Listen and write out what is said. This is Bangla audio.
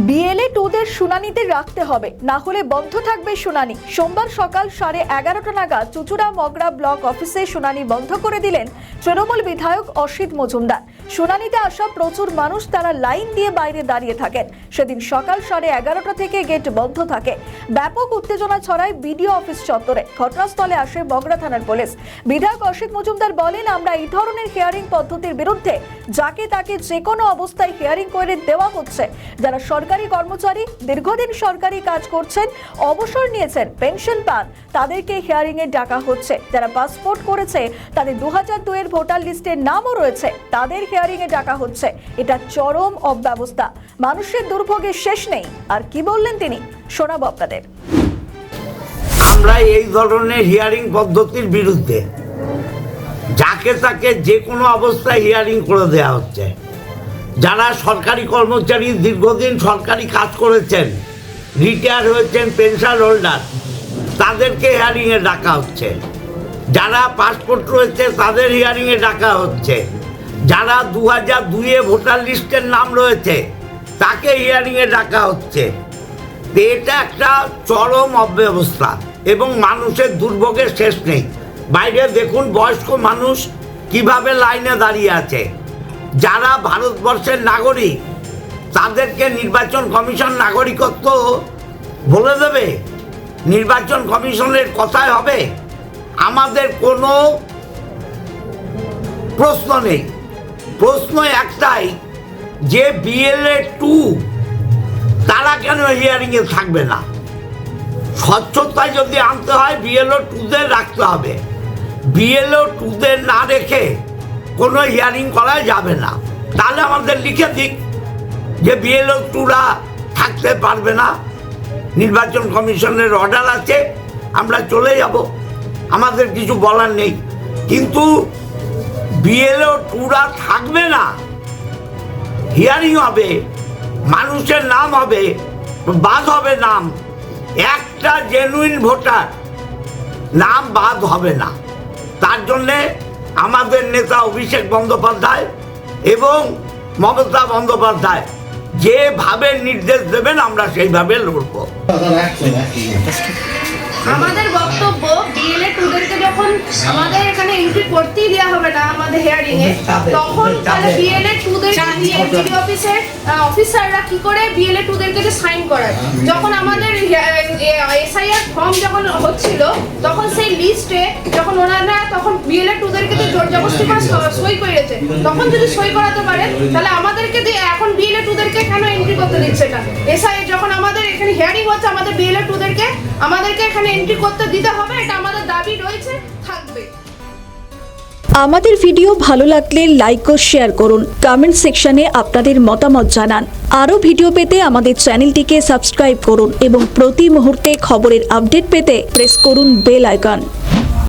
বিএলএ 2দের শুনানিতে রাখতে হবে, না হলে বন্ধ থাকবে শুনানি। সোমবার সকাল 11:30 নাগাদ চুচুড়া মগরা ব্লক অফিসে শুনানি বন্ধ করে দিলেন তৃণমূল বিধায়ক অসিত মজুমদার। শুনানিতে আসা প্রচুর মানুষ তারা লাইন দিয়ে বাইরে দাঁড়িয়ে থাকেন। সেদিন সকাল 11:30 থেকে গেট বন্ধ থাকে। ব্যাপক উত্তেজনা ছড়ায় বিডিও অফিস চত্বরে। ঘটনাস্থলে আসে মগরা থানার পুলিশ। বিধায়ক অসিত মজুমদার বলেন, আমরা এই ধরনের হিয়ারিং পদ্ধতির বিরুদ্ধে। যাকে তাকে যে কোনো অবস্থায় হিয়ারিং করে দেওয়া হচ্ছে। যারা সরকারি কর্মচারী, দীর্ঘদিন সরকারি কাজ করছেন, অবসর নিয়েছেন, পেনশন পান, তাদেরকে হিয়ারিং এ ডাকা হচ্ছে। যারা পাসপোর্ট করেছে, তাদের 2002 এর ভোটার লিস্টের নামও রয়েছে, তাদের হিয়ারিং এ ডাকা হচ্ছে। এটা চরম অব্যবস্থা। মানুষের দুর্ভোগের শেষ নেই। আর কি বললেন তিনি, শোনাবো আপনাদের। আমরা এই ধরনের হিয়ারিং পদ্ধতির বিরুদ্ধে। যাকে তাকে যে কোনো অবস্থায় হিয়ারিং করে দেওয়া হচ্ছে। যারা সরকারি কর্মচারী, দীর্ঘদিন সরকারি কাজ করেছেন, রিটায়ার হয়েছেন, পেনশন হোল্ডার, তাদেরকে হিয়ারিংয়ে ডাকা হচ্ছে। যারা পাসপোর্ট রয়েছে তাদের হিয়ারিংয়ে ডাকা হচ্ছে। যারা 2002 ভোটার লিস্টের নাম রয়েছে তাকে হিয়ারিংয়ে ডাকা হচ্ছে। এটা একটা চরম অব্যবস্থা এবং মানুষের দুর্ভোগের শেষ নেই। বাইরে দেখুন বয়স্ক মানুষ কিভাবে লাইনে দাঁড়িয়ে আছে। যারা ভারতবর্ষের নাগরিক তাদেরকে নির্বাচন কমিশন নাগরিকত্ব বলে দেবে? নির্বাচন কমিশনের কথাই হবে? আমাদের কোনো প্রশ্ন নেই। প্রশ্ন একটাই যে বিএলএ 2 তারা কেন হিয়ারিংয়ে থাকবে না? স্বচ্ছতায় যদি আনতে হয় বিএলও 2দের রাখতে হবে। বিএলও 2দের না রেখে কোনো হিয়ারিং করা যাবে না। তাহলে আমাদের লিখে দিক যে বিএলও 2রা থাকতে পারবে না, নির্বাচন কমিশনের অর্ডার আছে, আমরা চলে যাব, আমাদের কিছু বলার নেই। কিন্তু বিএলও 2রা থাকবে না, হিয়ারিং হবে, মানুষের নাম হবে, বাদ হবে নাম। একটা জেনুইন ভোটার নাম বাদ হবে না। তার জন্যে আমাদের নেতা অভিষেক বন্দ্যোপাধ্যায় এবং মমতা বন্দ্যোপাধ্যায় যেভাবে নির্দেশ দেবেন আমরা সেইভাবে লড়ব। আমাদের বক্তব্য, বিএলএ 2দেরকে যখন আমাদের এখানে এন্ট্রি করতেই দেওয়া হবে না আমাদের হিয়ারিং এ, তখন তাহলে বিএলএ 2দের বিডিও অফিসের অফিসাররা কি করে বিএলএ 2দেরকে সাইন করায়? যখন আমাদের এসআইআর ফর্ম যখন হচ্ছিল তখন সেই লিস্টে যখন ওনারা তখন বিএলএ 2দেরকে জোর জবরদস্তি করে সই করেছে, তখন যদি সই করাতে পারে তাহলে আমাদেরকে দিয়ে এখন বিএলএ 2দেরকে কেন এন্ট্রি করতে দিচ্ছে না? এসআই যখন আমাদের এখানে হিয়ারিং হচ্ছে, আমাদের বিএলএ 2দেরকে আমাদেরকে এখানে এন্ট্রি করতে দিতে হবে। এটা আমাদের দাবি রয়েছে, থাকবে। আমাদের ভিডিও ভালো লাগলে লাইক ও শেয়ার করুন। কমেন্ট সেকশনে আপনাদের মতামত জানান। আরও ভিডিও পেতে আমাদের চ্যানেলটিকে সাবস্ক্রাইব করুন এবং প্রতি মুহূর্তে খবরের আপডেট পেতে প্রেস করুন বেল আইকন।